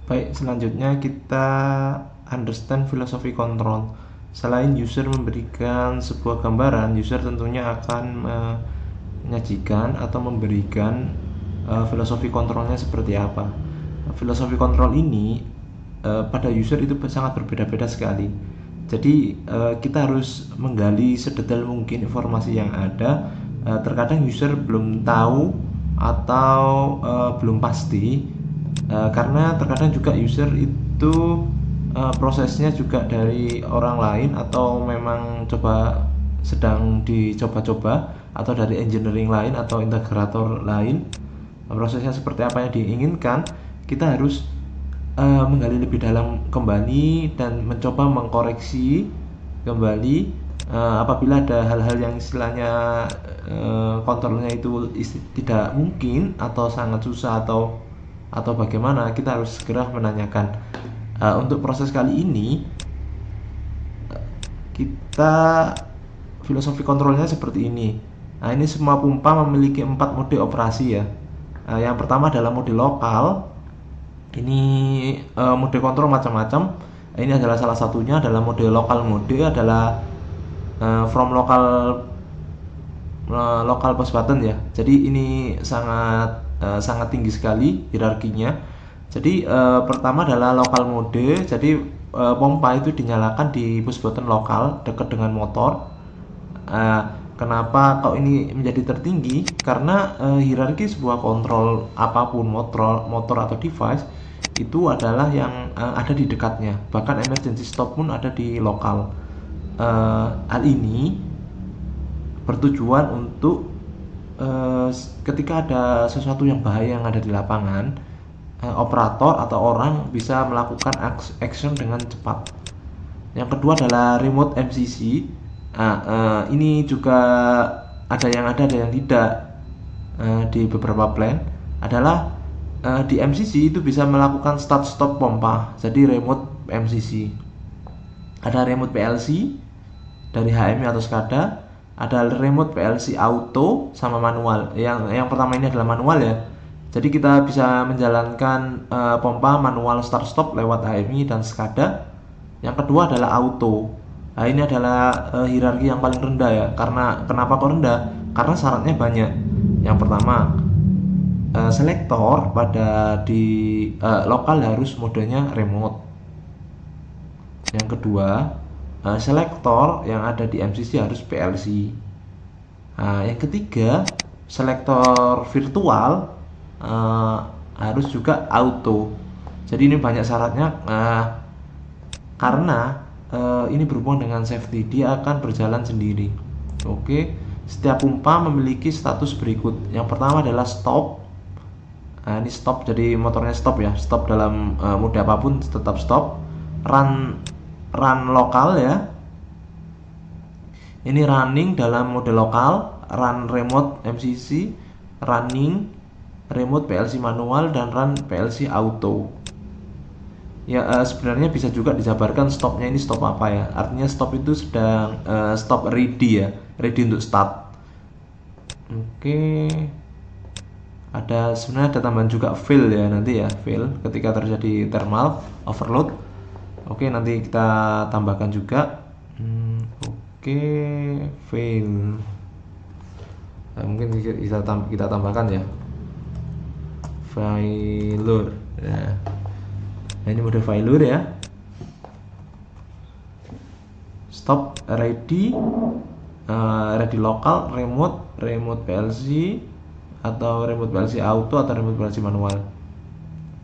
Baik, selanjutnya kita understand philosophy control. Selain user memberikan sebuah gambaran, user tentunya akan menyajikan atau memberikan filosofi kontrolnya seperti apa. Filosofi kontrol ini pada user itu sangat berbeda-beda sekali. Jadi kita harus menggali sedetail mungkin informasi yang ada. Terkadang user belum tahu atau belum pasti, karena terkadang juga user itu prosesnya juga dari orang lain atau memang sedang dicoba-coba, atau dari engineering lain atau integrator lain. Prosesnya seperti apa yang diinginkan, kita harus menggali lebih dalam kembali dan mencoba mengkoreksi kembali apabila ada hal-hal yang istilahnya kontrolnya itu tidak mungkin atau sangat susah atau bagaimana, kita harus segera menanyakan. Untuk proses kali ini kita filosofi kontrolnya seperti ini. Nah, ini semua pompa memiliki 4 mode operasi ya. Yang pertama adalah mode lokal. Ini mode kontrol macam-macam. Ini adalah salah satunya, adalah mode lokal. Mode adalah from local push button ya. Jadi ini sangat tinggi sekali hierarkinya. Jadi pertama adalah local mode. Jadi pompa itu dinyalakan di push button lokal dekat dengan motor. Kenapa kok ini menjadi tertinggi? Karena hierarki sebuah kontrol apapun, motor atau device, itu adalah yang ada di dekatnya. Bahkan emergency stop pun ada di lokal. Hal ini bertujuan untuk ketika ada sesuatu yang bahaya yang ada di lapangan, operator atau orang bisa melakukan action dengan cepat. Yang kedua adalah remote MCC. Ini juga ada yang tidak. Di beberapa plan adalah di MCC itu bisa melakukan start stop pompa, jadi remote MCC. Ada remote PLC dari HMI atau SCADA, ada remote PLC auto sama manual. Yang pertama ini adalah manual ya. Jadi kita bisa menjalankan pompa manual start stop lewat HMI dan SCADA. Yang kedua adalah auto. Nah, ini adalah hierarki yang paling rendah ya. Karena kenapa kok rendah? Karena syaratnya banyak. Yang pertama, selektor pada di lokal harus modenya remote. Yang kedua, selektor yang ada di MCC harus PLC. Yang ketiga, selektor virtual harus juga auto. Jadi ini banyak syaratnya, karena ini berhubungan dengan safety, dia akan berjalan sendiri. Oke, setiap pompa memiliki status berikut. Yang pertama adalah stop. Ini stop, jadi motornya stop ya, stop dalam mode apapun tetap stop. Run lokal ya, ini running dalam mode lokal, run remote MCC, running remote PLC manual, dan run PLC auto. Ya, sebenarnya bisa juga dijabarkan stopnya ini stop apa ya. Artinya stop itu sedang stop ready ya, ready untuk start. Oke. Sebenarnya ada tambahan juga fail ya, nanti ya, fail ketika terjadi thermal overload. Oke, nanti kita tambahkan juga. Oke, fail. Mungkin kita tambahkan ya, failure. Nah, ini mode failure ya. Stop ready, ready lokal, remote PLC atau remote PLC auto atau remote PLC manual.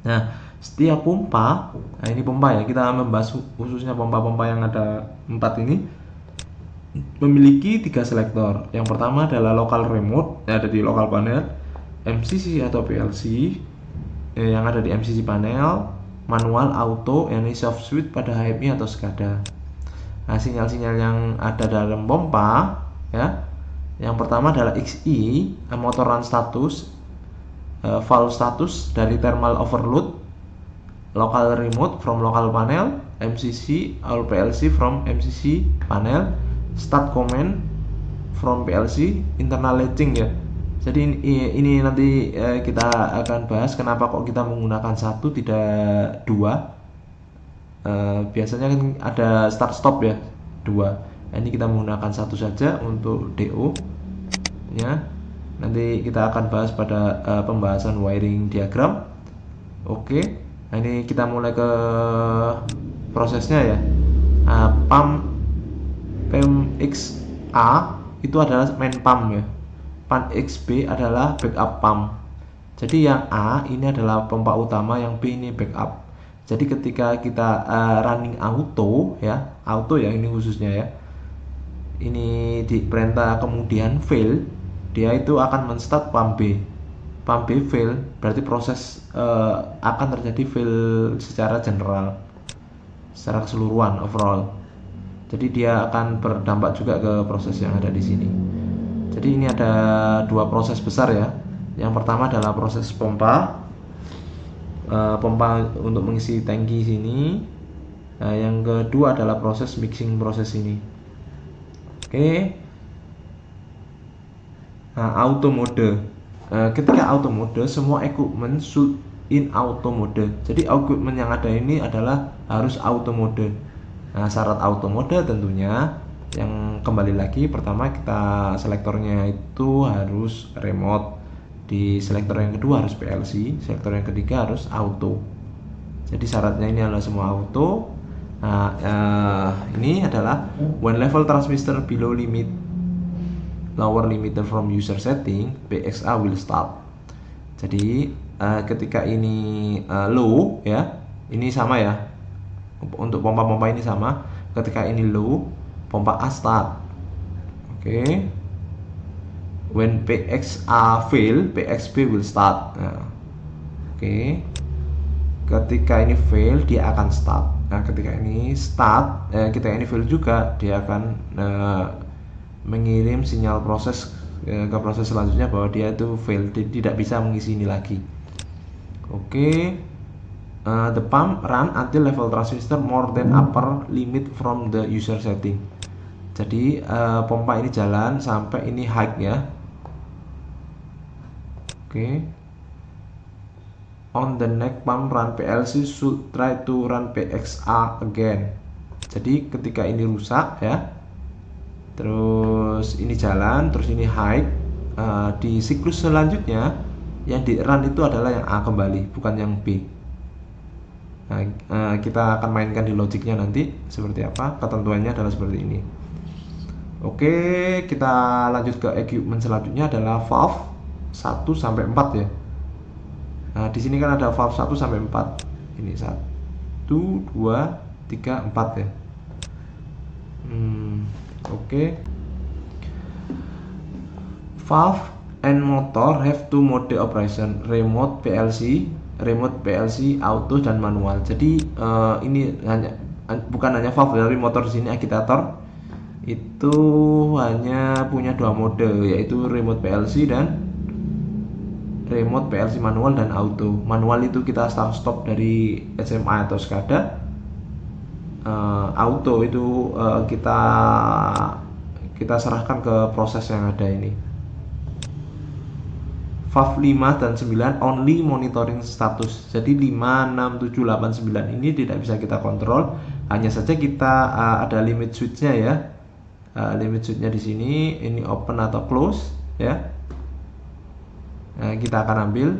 Nah, setiap pompa, ini pompa ya, kita membahas khususnya pompa-pompa yang ada 4 ini, memiliki 3 selektor. Yang pertama adalah local remote yang ada di local panel, MCC atau PLC yang ada di MCC panel, manual auto yang ini soft switch pada HMI atau SCADA. Nah, sinyal-sinyal yang ada dalam pompa ya, yang pertama adalah XI, motor run status, valve status dari thermal overload, local remote from local panel, MCC or PLC from MCC panel, start command from PLC, internal latching ya. Jadi ini nanti kita akan bahas kenapa kok kita menggunakan satu tidak dua. Biasanya kan ada start stop ya, dua. Nah, ini kita menggunakan satu saja untuk DO nya. Nanti kita akan bahas pada pembahasan wiring diagram. Oke, nah ini kita mulai ke prosesnya ya. Pump PMXA itu adalah main pump ya. Pump XB adalah backup pump. Jadi yang A ini adalah pompa utama, yang B ini backup. Jadi ketika kita running auto ya, auto ya ini khususnya ya, ini di perintah kemudian fail, dia itu akan menstart pump B. Pump B fail berarti proses akan terjadi fail secara general, secara keseluruhan overall. Jadi dia akan berdampak juga ke proses yang ada di sini. Jadi ini ada dua proses besar ya. Yang pertama adalah proses pompa, pompa untuk mengisi tangki sini. Nah, yang kedua adalah proses mixing proses ini. Oke. Nah, auto mode. Ketika auto mode, semua equipment should in auto mode. Jadi equipment yang ada ini adalah harus auto mode. Nah, syarat auto mode tentunya yang kembali lagi pertama kita selektornya itu harus remote. Di selektor yang kedua harus PLC, selektor yang ketiga harus auto. Jadi syaratnya ini adalah semua auto. Nah, ini adalah when level transmitter below limit lower limiter from user setting, PXA will start. Jadi ketika ini low ya, ini sama ya. Untuk pompa-pompa ini sama. Ketika ini low, pompa A start. Oke. When PXA fail, PXB will start. Nah, oke. Ketika ini fail, dia akan start. Nah, ketika ini start, ketika ini fail juga, dia akan mengirim sinyal proses ke proses selanjutnya bahwa dia itu fail, tidak bisa mengisi ini lagi. Oke. The pump run until level transistor more than upper limit from the user setting. Jadi pompa ini jalan sampai ini high ya. Oke. On the next pump run, PLC should try to run PXA again. Jadi ketika ini rusak ya, terus ini jalan, terus ini high, di siklus selanjutnya yang di run itu adalah yang A kembali, bukan yang B. Nah, kita akan mainkan di logiknya nanti seperti apa, ketentuannya adalah seperti ini. Oke, kita lanjut ke equipment selanjutnya adalah valve 1 sampai 4 ya. Nah, di sini kan ada valve 1 sampai 4. Ini 1 2 3 4 ya. Oke. Valve and motor have two mode operation, remote PLC, auto dan manual. Jadi ini bukan hanya valve dari motor di sini, agitator itu hanya punya dua mode, yaitu remote PLC dan remote PLC manual dan auto. Manual itu kita start stop dari HMI atau SCADA. Auto itu kita serahkan ke proses yang ada ini. Valve 5 dan 9 only monitoring status. Jadi 5, 6, 7, 8, 9 ini tidak bisa kita kontrol. Hanya saja kita ada limit switch-nya ya. Limit switch-nya di sini, ini open atau close ya. Nah, kita akan ambil.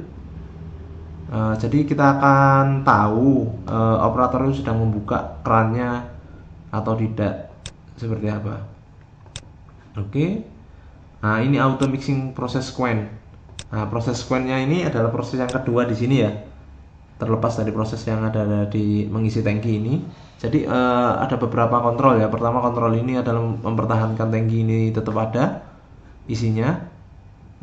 Jadi kita akan tahu operator itu sedang membuka kerannya atau tidak, seperti apa. Oke. Nah, ini auto mixing proses sequence. Nah, proses sequence-nya ini adalah proses yang kedua di sini ya. Terlepas dari proses yang ada di mengisi tangki ini. Jadi ada beberapa kontrol ya. Pertama, kontrol ini adalah mempertahankan tangki ini tetap ada isinya.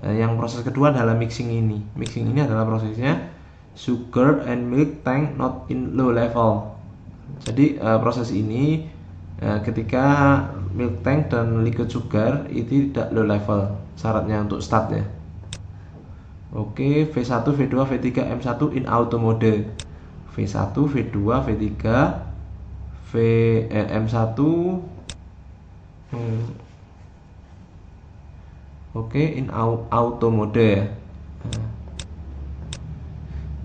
Yang proses kedua adalah mixing ini. Mixing ini adalah prosesnya sugar and milk tank not in low level. Jadi proses ini ketika milk tank dan liquid sugar itu tidak low level, syaratnya untuk start ya. Oke, V1, V2, V3, M1 in auto mode. V1, V2, V3, M1 Oke, auto mode ya. Nah,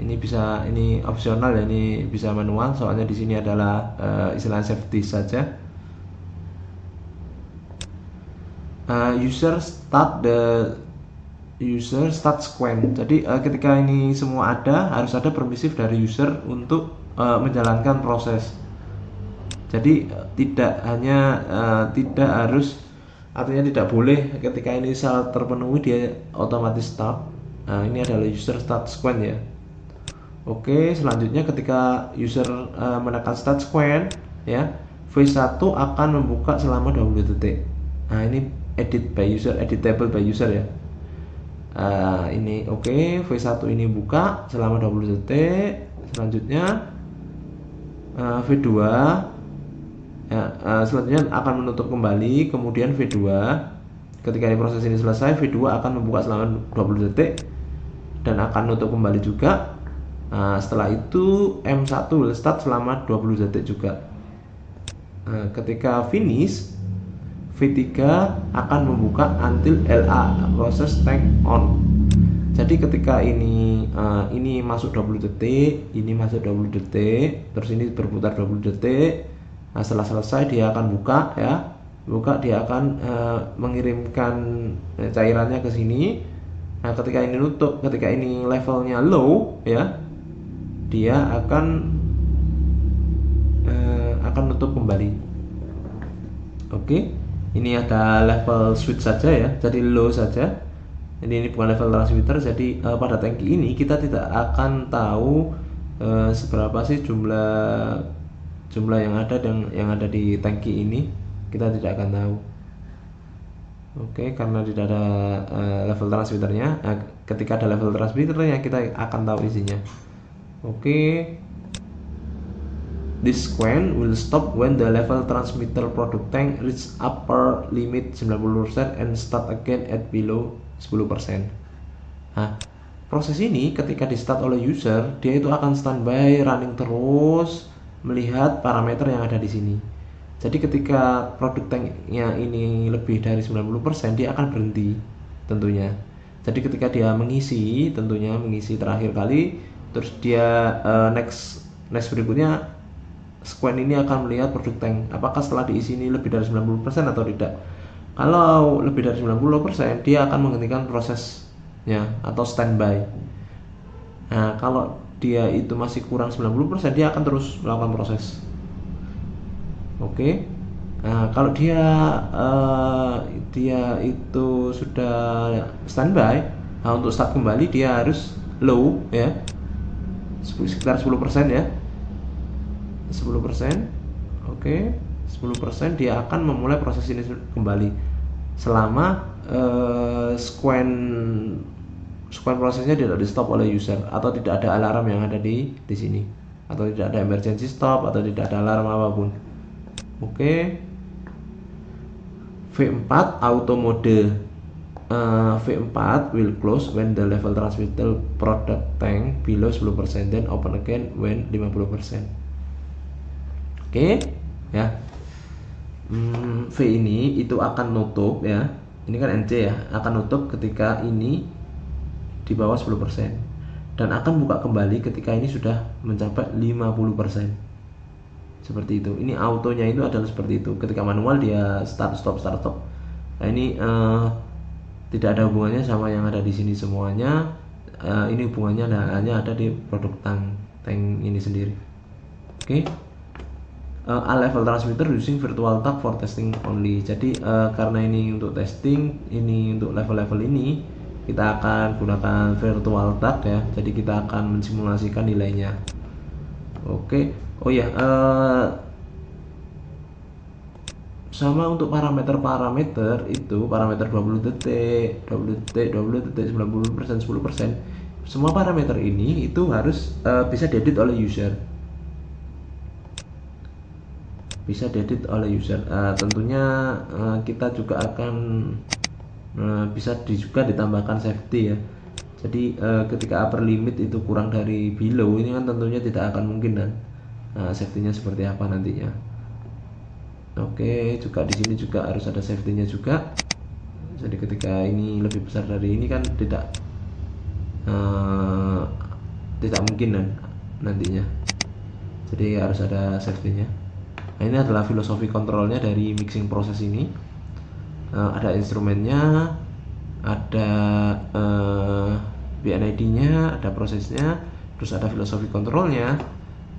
ini bisa, ini opsional ya, ini bisa manual soalnya di sini adalah istilah safety saja. User start scan. Jadi ketika ini semua ada, harus ada permisif dari user untuk menjalankan proses. Jadi tidak harus, artinya tidak boleh ketika ini syarat terpenuhi dia otomatis start. Nah, ini adalah user start scan ya. Oke, selanjutnya ketika user menekan start scan ya, V1 akan membuka selama 20 detik. Nah, ini editable by user ya. Ini oke, V1 ini buka selama 20 detik. Selanjutnya V2 ya, selanjutnya akan menutup kembali, kemudian V2 ketika ini proses ini selesai, V2 akan membuka selama 20 detik dan akan menutup kembali juga. Setelah itu M1 will start selama 20 detik juga. Ketika finish, V3 akan membuka until LA proses tank on. Jadi ketika ini masuk 20 detik, ini masuk 20 detik, terus ini berputar 20 detik. Nah, setelah selesai dia akan buka ya. Buka, dia akan mengirimkan cairannya ke sini. Nah, ketika ini nutup, ketika ini levelnya low ya, dia akan nutup kembali. Oke, ini ada level switch saja ya, jadi low saja. Jadi ini bukan level transmitter. Jadi pada tangki ini kita tidak akan tahu seberapa sih jumlah yang ada dan yang ada di tangki ini, kita tidak akan tahu. Oke, karena tidak ada level transmitternya. Nah, ketika ada level transmitternya kita akan tahu isinya. Oke, this scan will stop when the level transmitter product tank reach upper limit 90% and start again at below 10%. Nah, proses ini ketika di start oleh user, dia itu akan standby running terus melihat parameter yang ada di sini. Jadi ketika produk tanknya ini lebih dari 90%, dia akan berhenti tentunya. Jadi ketika dia mengisi, tentunya mengisi terakhir kali, terus dia next berikutnya, scan ini akan melihat produk tank apakah setelah diisi ini lebih dari 90% atau tidak. Kalau lebih dari 90%, dia akan menghentikan prosesnya atau standby. Nah, kalau dia itu masih kurang 90%, dia akan terus melakukan proses. Oke. Nah, kalau dia itu sudah standby, nah untuk start kembali dia harus low ya, sekitar 10% ya, 10%. Oke, 10% dia akan memulai proses ini kembali selama scan prosesnya tidak di stop oleh user atau tidak ada alarm yang ada di sini, atau tidak ada emergency stop atau tidak ada alarm apapun. Oke. V4 auto mode. V4 will close when the level transmitter product tank below 10%, then open again when 50%. Oke ya. V ini itu akan nutup ya. Ini kan NC ya, akan nutup ketika ini di bawah 10% dan akan buka kembali ketika ini sudah mencapai 50%. Seperti itu. Ini autonya itu adalah seperti itu. Ketika manual dia start stop. Nah, ini tidak ada hubungannya sama yang ada di sini semuanya. Ini hubungannya hanya ada di produk tank ini sendiri. Oke. A level transmitter using virtual tag for testing only. Jadi karena ini untuk testing, ini untuk level-level ini kita akan gunakan virtual tag ya. Jadi kita akan mensimulasikan nilainya. Oke. Oh ya, sama untuk parameter itu, parameter 20 detik, 90%, 10%. Semua parameter ini itu harus bisa diedit oleh user. Bisa diedit oleh user. Tentunya kita juga akan bisa juga ditambahkan safety ya. Jadi ketika upper limit itu kurang dari below, ini kan tentunya tidak akan mungkin kan. Safety-nya seperti apa nantinya. Oke, juga di sini juga harus ada safety-nya juga. Jadi ketika ini lebih besar dari ini kan eh, tidak mungkin kan nantinya. Jadi harus ada safety-nya. Nah, ini adalah filosofi kontrolnya dari mixing proses ini. Ada instrumennya, ada BNID-nya, ada prosesnya, terus ada filosofi kontrolnya.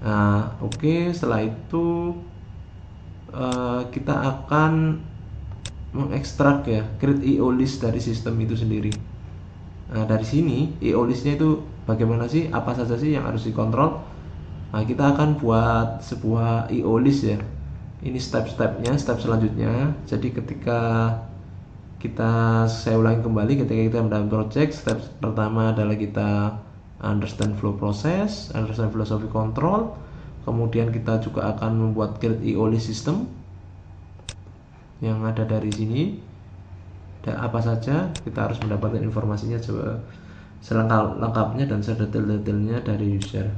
Nah, oke, setelah itu kita akan mengekstrak ya, create IO list dari sistem itu sendiri. Nah, dari sini IO listnya itu bagaimana sih, apa saja sih yang harus dikontrol. Nah, kita akan buat sebuah IO list ya. Ini step-stepnya, step selanjutnya. Jadi ketika saya ulangi kembali, ketika kita mendalam project, step pertama adalah kita understand flow process, understand philosophy control. Kemudian kita juga akan membuat create IO list system yang ada dari sini. Dan apa saja kita harus mendapatkan informasinya selengkap-lengkapnya dan sedetail-detailnya dari user.